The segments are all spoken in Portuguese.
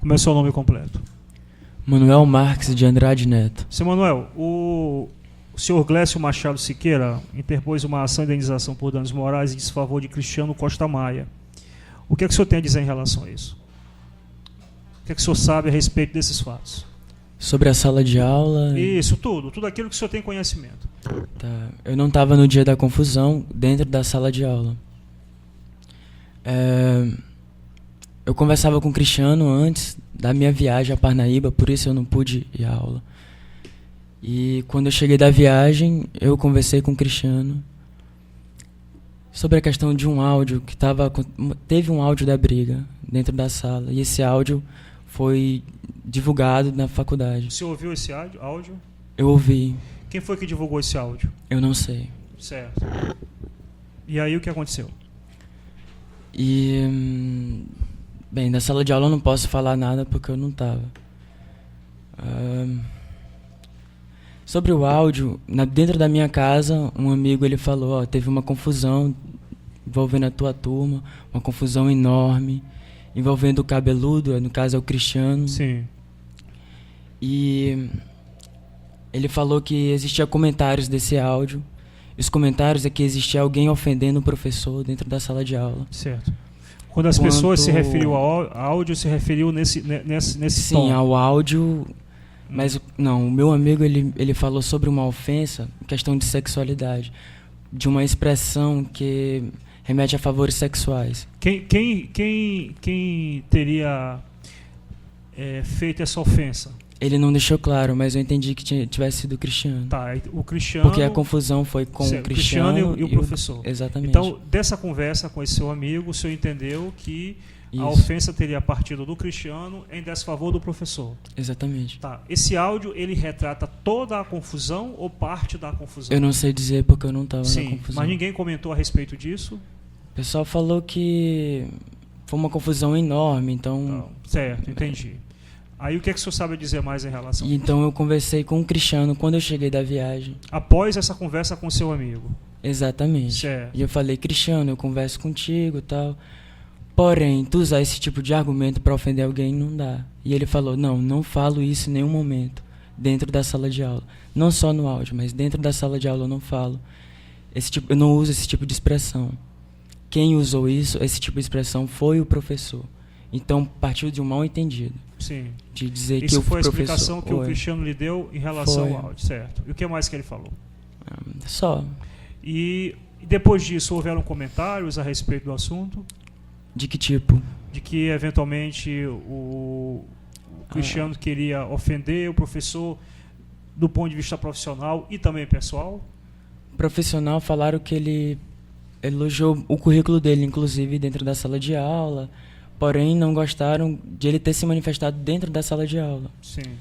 Como é o seu nome completo? Manuel Marques de Andrade Neto. Seu Manuel, o senhor Glécio Machado Siqueira interpôs uma ação de indenização por danos morais em desfavor de Cristiano Costa Maia. O que é que o senhor tem a dizer em relação a isso? O que é que o senhor sabe a respeito desses fatos? Sobre a sala de aula... Isso, tudo aquilo que o senhor tem conhecimento. Tá. Eu não estava no dia da confusão dentro da sala de aula. Eu conversava com o Cristiano antes da minha viagem a Parnaíba, por isso eu não pude ir à aula. E quando eu cheguei da viagem, eu conversei com o Cristiano sobre a questão de um áudio que teve um áudio da briga dentro da sala, e esse áudio foi divulgado na faculdade. O senhor ouviu esse áudio? Eu ouvi. Quem foi que divulgou esse áudio? Eu não sei. Certo. E aí o que aconteceu? Bem, na sala de aula eu não posso falar nada porque eu não estava. Sobre o áudio, dentro da minha casa, um amigo ele falou, teve uma confusão envolvendo a tua turma, uma confusão enorme, envolvendo o cabeludo, no caso é o Cristiano. Sim. E ele falou que existia comentários desse áudio. E os comentários é que existia alguém ofendendo o professor dentro da sala de aula. Certo. Quando as pessoas se referiu ao áudio, se referiu nesse Sim, tom. ao áudio. Mas não, o meu amigo ele falou sobre uma ofensa, questão de sexualidade, de uma expressão que remete a favores sexuais. Quem teria feito essa ofensa? Ele não deixou claro, mas eu entendi que tivesse sido o Cristiano. Tá, o Cristiano... Porque a confusão foi com o Cristiano e o professor. Exatamente. Então, dessa conversa com esse seu amigo, o senhor entendeu que Isso. a ofensa teria partido do Cristiano em desfavor do professor. Exatamente. Tá, esse áudio, ele retrata toda a confusão ou parte da confusão? Eu não sei dizer porque eu não estava na confusão. Mas ninguém comentou a respeito disso? O pessoal falou que foi uma confusão enorme, então... Não, certo, entendi. Aí o que é que o senhor sabe dizer mais em relação a isso? Então eu conversei com o Cristiano quando eu cheguei da viagem. Após essa conversa com o seu amigo? Exatamente. Certo. E eu falei, Cristiano, eu converso contigo e tal. Porém, tu usar esse tipo de argumento para ofender alguém não dá. E ele falou, não falo isso em nenhum momento dentro da sala de aula. Não só no áudio, mas dentro da sala de aula eu não falo. Eu não uso esse tipo de expressão. Quem usou esse tipo de expressão foi o professor. Então partiu de um mal entendido. Sim. De dizer isso que foi a professor... explicação que o Cristiano lhe deu em relação ao áudio, certo? E o que mais que ele falou? Só. E depois disso houveram comentários a respeito do assunto? De que tipo? De que eventualmente o Cristiano queria ofender o professor do ponto de vista profissional e também pessoal? Profissional, falaram que ele elogiou o currículo dele, inclusive dentro da sala de aula. Porém, não gostaram de ele ter se manifestado dentro da sala de aula. Sim.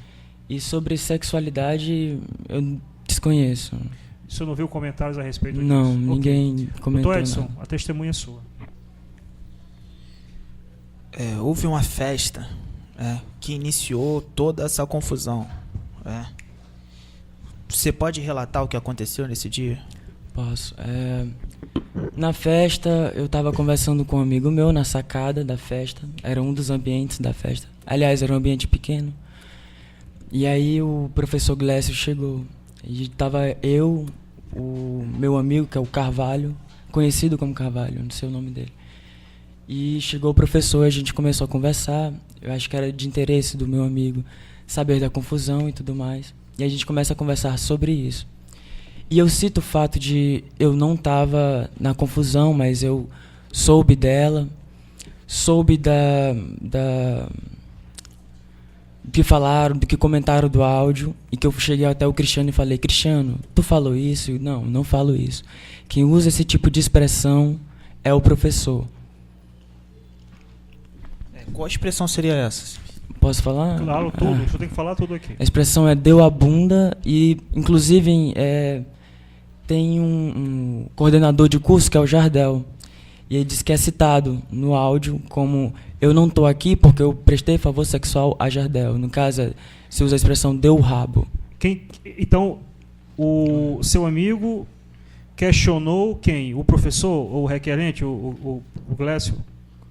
E sobre sexualidade, eu desconheço. O senhor não viu comentários a respeito disso? Não, ninguém comentou. Doutor Edson, nada. a testemunha é sua. Houve uma festa que iniciou toda essa confusão. Você pode relatar o que aconteceu nesse dia? Posso. Na festa, eu estava conversando com um amigo meu na sacada da festa. Era um dos ambientes da festa. Aliás, era um ambiente pequeno. E aí o professor Glécio chegou. E estava eu, o meu amigo, que é o Carvalho, conhecido como Carvalho, não sei o nome dele. E chegou o professor, a gente começou a conversar. Eu acho que era de interesse do meu amigo saber da confusão e tudo mais. E a gente começa a conversar sobre isso. E eu cito o fato de eu não estava na confusão, mas eu soube dela, soube do que falaram, do que comentaram do áudio, e que eu cheguei até o Cristiano e falei, Cristiano, tu falou isso? Não falo isso. Quem usa esse tipo de expressão é o professor. Qual expressão seria essa? Posso falar? Claro, tudo. O senhor tem que falar tudo aqui. A expressão é deu a bunda e, inclusive, tem um coordenador de curso que é o Jardel. E ele diz que é citado no áudio como eu não estou aqui porque eu prestei favor sexual a Jardel. No caso, se usa a expressão deu o rabo. Então, o seu amigo questionou quem? O professor ou o requerente, o Glécio?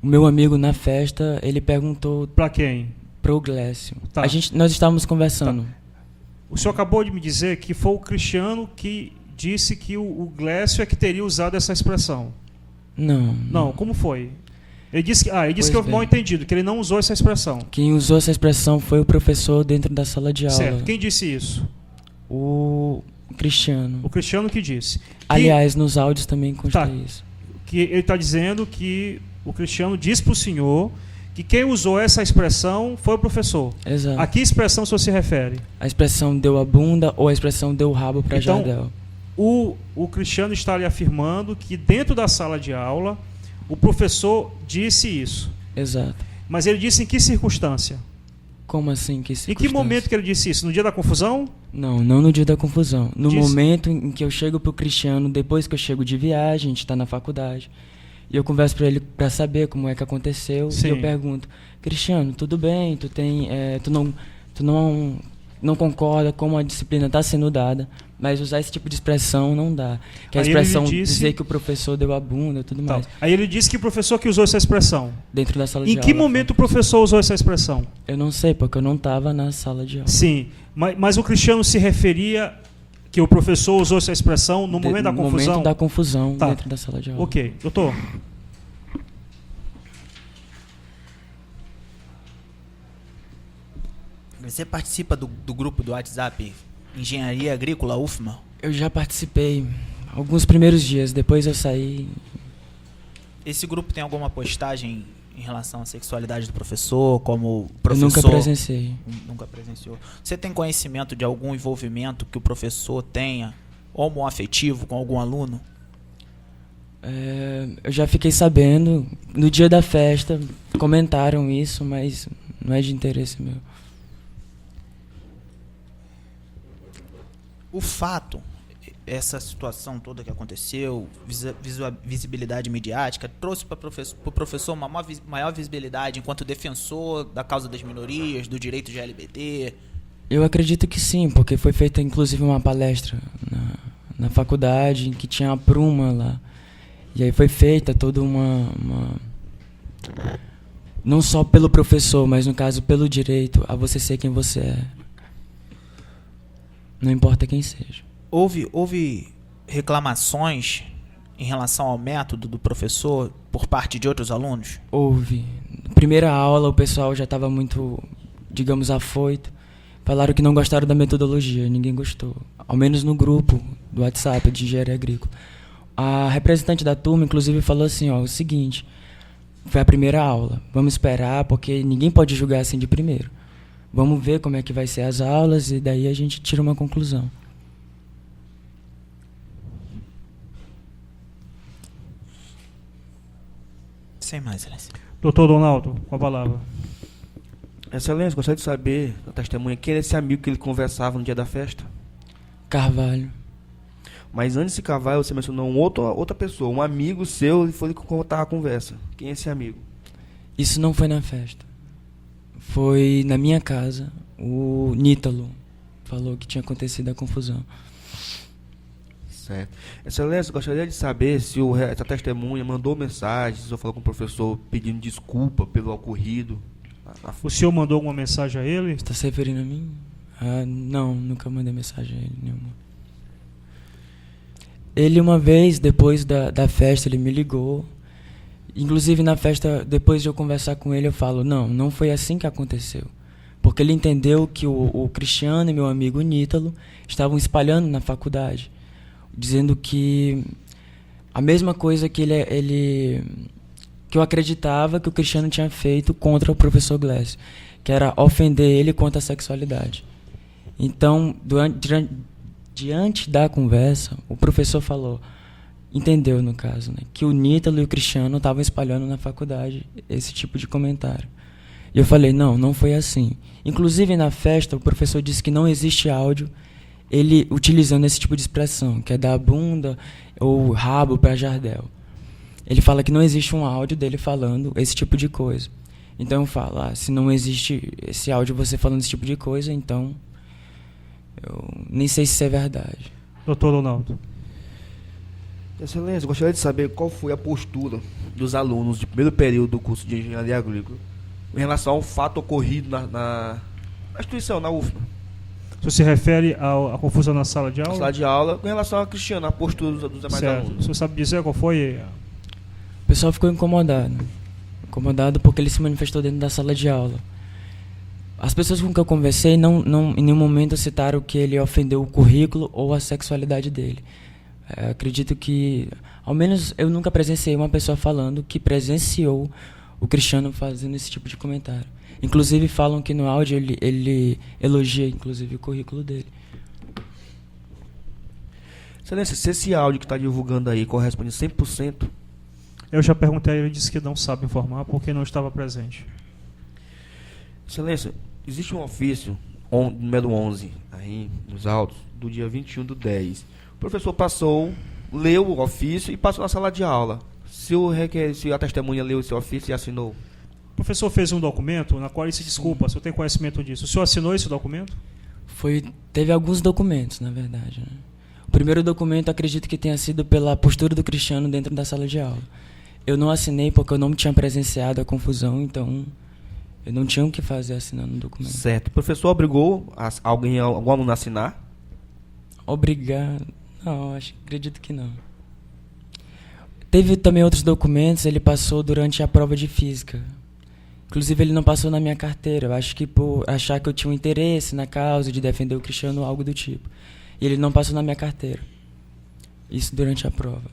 O meu amigo na festa, ele perguntou... Para quem? pro Glécio. Tá. Nós estávamos conversando. O senhor acabou de me dizer que foi o Cristiano que disse que o Glécio é que teria usado essa expressão. Não. Como foi? Ele disse que Pois houve bem. mal entendido, que ele não usou essa expressão. Quem usou essa expressão foi o professor dentro da sala de aula. Certo. Quem disse isso? O Cristiano. O Cristiano que disse. Aliás, nos áudios também consta Tá. isso. Que ele está dizendo que o Cristiano disse para o senhor que quem usou essa expressão foi o professor. Exato. A que expressão o senhor se refere? A expressão deu a bunda ou a expressão deu o rabo para Então, Jardel. O Cristiano está ali afirmando que dentro da sala de aula o professor disse isso. Exato. Mas ele disse em que circunstância? Como assim? Em que momento que ele disse isso? No dia da confusão? Não no dia da confusão. No Disse- momento em que eu chego pro Cristiano, depois que eu chego de viagem, a gente tá na faculdade, e eu converso pra ele pra saber como é que aconteceu, Sim. e eu pergunto: Cristiano, tudo bem? Tu não concorda como a disciplina está sendo dada, mas usar esse tipo de expressão não dá. Que a Aí ele expressão disse- dizer que o professor deu a bunda e tudo Tal. mais. Aí ele disse que o professor que usou essa expressão. Dentro da sala de Em aula. que momento o professor usou essa expressão? Eu não sei, porque eu não estava na sala de aula. Sim, mas o Cristiano se referia que o professor usou essa expressão no momento da No confusão? momento da confusão Tá. dentro da sala de aula. Ok, doutor. Você participa do grupo do WhatsApp Engenharia Agrícola UFMA? Eu já participei alguns primeiros dias, depois eu saí. Esse grupo tem alguma postagem em relação à sexualidade do professor, como Eu professor? nunca presenciei. Nunca presenciou. Você tem conhecimento de algum envolvimento que o professor tenha homoafetivo com algum aluno? Eu já fiquei sabendo, no dia da festa, comentaram isso, mas não é de interesse meu. O fato, essa situação toda que aconteceu, visibilidade midiática, trouxe para o professor uma maior visibilidade enquanto defensor da causa das minorias, do direito de LGBT? Eu acredito que sim, porque foi feita inclusive uma palestra na faculdade, em que tinha a Pruma lá. E aí foi feita toda uma... Não só pelo professor, mas no caso pelo direito a você ser quem você é. Não importa quem seja. Houve reclamações em relação ao método do professor por parte de outros alunos? Houve. Na primeira aula o pessoal já estava muito, digamos, afoito. Falaram que não gostaram da metodologia, ninguém gostou. Ao menos no grupo do WhatsApp de Engenharia Agrícola. A representante da turma, inclusive, falou assim, ó, o seguinte, foi a primeira aula, vamos esperar, porque ninguém pode julgar assim de primeiro. Vamos ver como é que vai ser as aulas e daí a gente tira uma conclusão. Sem mais, Excelência. Doutor Donaldo, com a palavra. Excelência, gostaria de saber, da testemunha, quem era esse amigo que ele conversava no dia da festa? Carvalho. Mas antes de Carvalho, você mencionou outra pessoa, um amigo seu, e foi ele que contava a conversa. Quem é esse amigo? Isso não foi na festa. Foi na minha casa. O Nítalo falou que tinha acontecido a confusão. Certo. Excelência, gostaria de saber se essa testemunha mandou mensagens ou falou com o professor pedindo desculpa pelo ocorrido. O senhor mandou alguma mensagem a ele? Está se referindo a mim? Não, nunca mandei mensagem a ele nenhuma. Ele uma vez, depois da festa, ele me ligou. Inclusive na festa, depois de eu conversar com ele, eu falo, não foi assim que aconteceu. Porque ele entendeu que o Cristiano e meu amigo Nítalo estavam espalhando na faculdade, dizendo que a mesma coisa que que eu acreditava que o Cristiano tinha feito contra o professor Glécio, que era ofender ele quanto à sexualidade. Então, diante da conversa, o professor falou, entendeu no caso, né, que o Nítalo e o Cristiano estavam espalhando na faculdade esse tipo de comentário. E eu falei, não foi assim. Inclusive na festa, o professor disse que não existe áudio ele utilizando esse tipo de expressão, que é dar bunda ou rabo para Jardel. Ele fala que não existe um áudio dele falando esse tipo de coisa. Então eu falo, se não existe esse áudio você falando esse tipo de coisa, então eu nem sei se isso é verdade. Doutor Donaldo. Excelência, gostaria de saber qual foi a postura dos alunos de primeiro período do curso de Engenharia Agrícola em relação ao fato ocorrido na instituição, na UFMA. Isso se refere à confusão na sala de Na aula? sala de aula, com relação a Cristiano, a postura dos demais Certo. O alunos. senhor sabe dizer qual foi? O pessoal ficou incomodado. Incomodado porque ele se manifestou dentro da sala de aula. As pessoas com que eu conversei não em nenhum momento citaram que ele ofendeu o currículo ou a sexualidade dele. Acredito que, ao menos eu nunca presenciei uma pessoa falando que presenciou o Cristiano fazendo esse tipo de comentário. Inclusive falam que no áudio ele elogia inclusive o currículo dele. Excelência, se esse áudio que está divulgando aí corresponde 100%, Eu já perguntei a ele, ele disse que não sabe informar porque não estava presente. Excelência, existe um ofício, número 11, aí nos autos, do dia 21/10. O professor leu o ofício e passou na sala de aula. Se a testemunha leu esse ofício e assinou. O professor fez um documento na qual ele se desculpa, o senhor tem conhecimento disso. O senhor assinou esse documento? Teve alguns documentos, na verdade, né? O primeiro documento acredito que tenha sido pela postura do Cristiano dentro da sala de aula. Eu não assinei porque eu não tinha presenciado a confusão, então eu não tinha o que fazer assinando o documento. Certo. O professor obrigou algum aluno a assinar? Obrigado. Não, acredito que não. Teve também outros documentos, ele passou durante a prova de física. Inclusive, ele não passou na minha carteira. Eu acho que por achar que eu tinha um interesse na causa de defender o Cristiano, algo do tipo. E ele não passou na minha carteira. Isso durante a prova.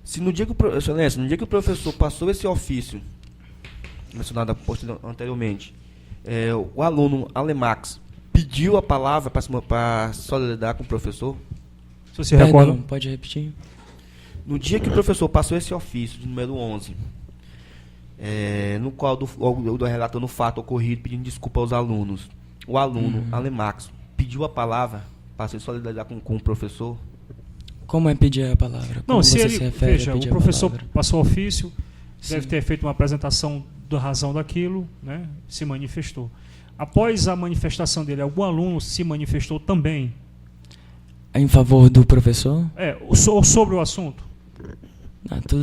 Se no dia que Excelência, no dia que o professor passou esse ofício, mencionado anteriormente, o aluno Alemax pediu a palavra para solidar com o professor? O senhor se recorda? Perdão, pode repetir? No dia que o professor passou esse ofício, de número 11, no qual do relatando o fato ocorrido, pedindo desculpa aos alunos, o aluno Alemax pediu a palavra para se solidarizar com o professor? Como é pedir a palavra? Não, Como se você ele, se refere veja, a o pedir a professor palavra? passou ofício, deve Sim. ter feito uma apresentação da razão daquilo, né? Se manifestou. Após a manifestação dele, algum aluno se manifestou também? Em favor do professor? Sobre o assunto?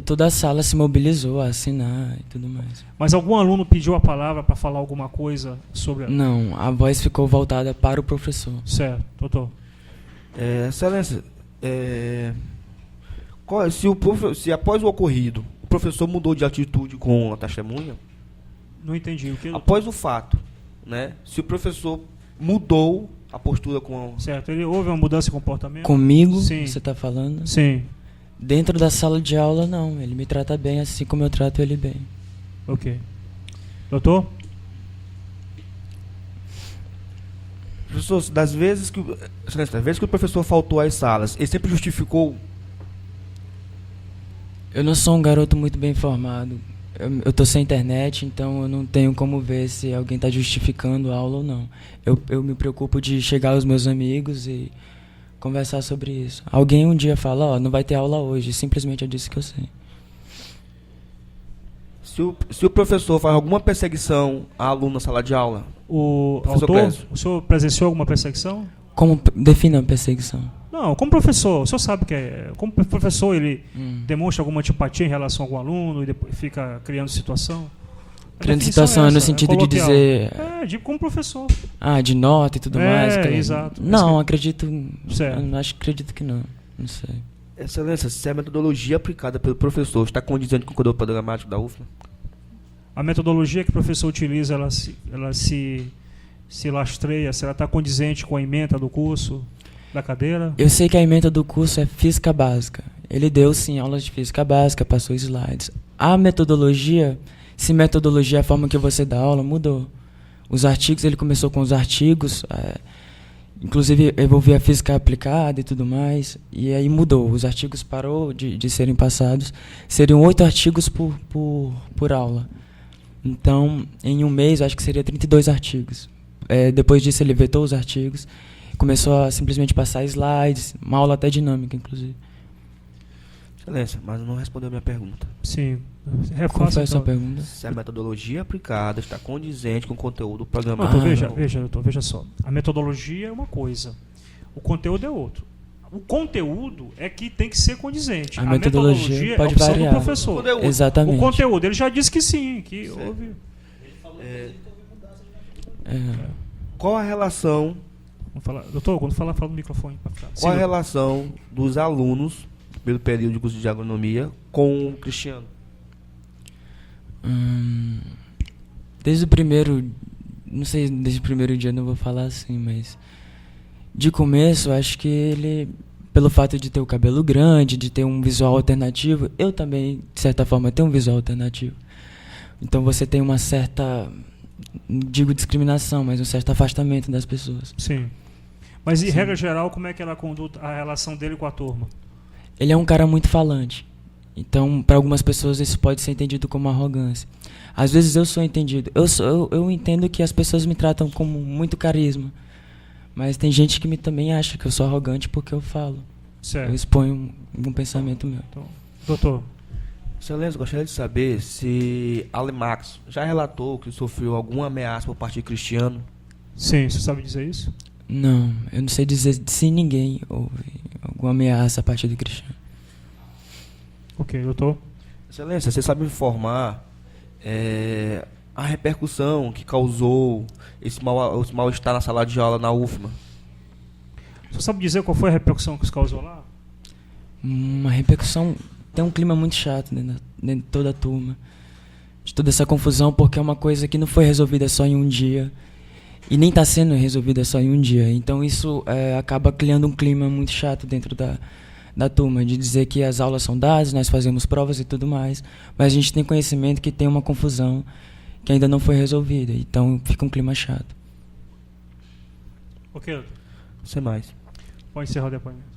Toda a sala se mobilizou a assinar e tudo mais. Mas algum aluno pediu a palavra para falar alguma coisa sobre... Não, a voz ficou voltada para o professor. Certo, doutor. Excelência, se após o ocorrido, o professor mudou de atitude com a testemunha, Não entendi o que... após o fato, né? Se o professor mudou a postura com... Certo, houve uma mudança de comportamento? Comigo, Sim. você está falando? Sim, Dentro da sala de aula, não. Ele me trata bem assim como eu trato ele bem. ok. Doutor? Professor, das vezes que o professor faltou às salas, ele sempre justificou? Eu não sou um garoto muito bem informado. Eu tô sem internet, então eu não tenho como ver se alguém está justificando a aula ou não. Eu me preocupo de chegar aos meus amigos e conversar sobre isso. Alguém um dia fala, não vai ter aula hoje. Simplesmente eu disse que eu sei. Se o professor faz alguma perseguição a aluno na sala de aula, O Professor autor, Clésio. o senhor presenciou alguma perseguição? Como define a perseguição? Não, como professor, o senhor sabe que como professor ele Hum. demonstra alguma antipatia em relação a algum aluno e depois fica criando situação? A Criando definição situação é no essa, sentido de coloquial. dizer... Como professor. de nota e tudo mais. Exato. Não, acredito... Certo. Acredito que não. Não sei. Excelência, se a metodologia aplicada pelo professor está condizente com o conteúdo programático da UFMA? A metodologia que o professor utiliza, ela se lastreia, se ela está condizente com a ementa do curso, da cadeira? Eu sei que a ementa do curso é física básica. Ele deu, sim, aulas de física básica, passou slides. A metodologia, se metodologia é a forma que você dá aula, mudou. Os artigos, ele começou com os artigos, inclusive envolvia a física aplicada e tudo mais, e aí mudou. Os artigos parou de serem passados. Seriam 8 artigos por aula. Então, em um mês, acho que seria 32 artigos. Depois disso, ele vetou os artigos, começou a simplesmente passar slides, uma aula até dinâmica, inclusive. Excelência, mas não respondeu a minha pergunta. Sim. Qual foi a sua então. pergunta? Se a metodologia aplicada está condizente com o conteúdo Não, programático. doutor, veja só. A metodologia é uma coisa, o conteúdo é outro. O conteúdo é que tem que ser condizente. A metodologia é a pode opção variar. do professor. Conteúdo. Exatamente. O conteúdo, ele já disse que sim, que houve... Qual a relação, Vamos falar. Doutor, quando falar, fala no microfone. Pra ficar. qual a Sim, relação dos alunos, pelo período de curso de agronomia, com o Cristiano? Desde o primeiro, não sei, desde o primeiro dia não vou falar assim, mas de começo, acho que ele, pelo fato de ter o cabelo grande, de ter um visual alternativo, eu também, de certa forma, tenho um visual alternativo. Então você tem uma certa, não digo discriminação, mas um certo afastamento das pessoas. Sim. Mas, em Sim. regra geral, como é que era a conduta, a relação dele com a turma? Ele é um cara muito falante. Então, para algumas pessoas, isso pode ser entendido como arrogância. Às vezes eu sou entendido. Eu entendo que as pessoas me tratam com muito carisma. Mas tem gente que também acha que eu sou arrogante porque eu falo. Certo. Eu exponho um pensamento meu. Então, doutor, Excelência, gostaria de saber se Alemax já relatou que sofreu alguma ameaça por parte de Cristiano. sim, você sabe dizer isso? Não, eu não sei dizer se ninguém houve alguma ameaça a partir do Cristiano. Ok, doutor. Excelência, você sabe informar a repercussão que causou esse mal-estar na sala de aula na UFMA? Você sabe dizer qual foi a repercussão que isso causou lá? Uma repercussão, tem um clima muito chato dentro de toda a turma. De toda essa confusão, porque é uma coisa que não foi resolvida só em um dia. E nem está sendo resolvida só em um dia. Então isso acaba criando um clima muito chato dentro da turma, de dizer que as aulas são dadas, nós fazemos provas e tudo mais, mas a gente tem conhecimento que tem uma confusão que ainda não foi resolvida. Então fica um clima chato. Ok, doutor. Sem mais. Pode encerrar o depoimento.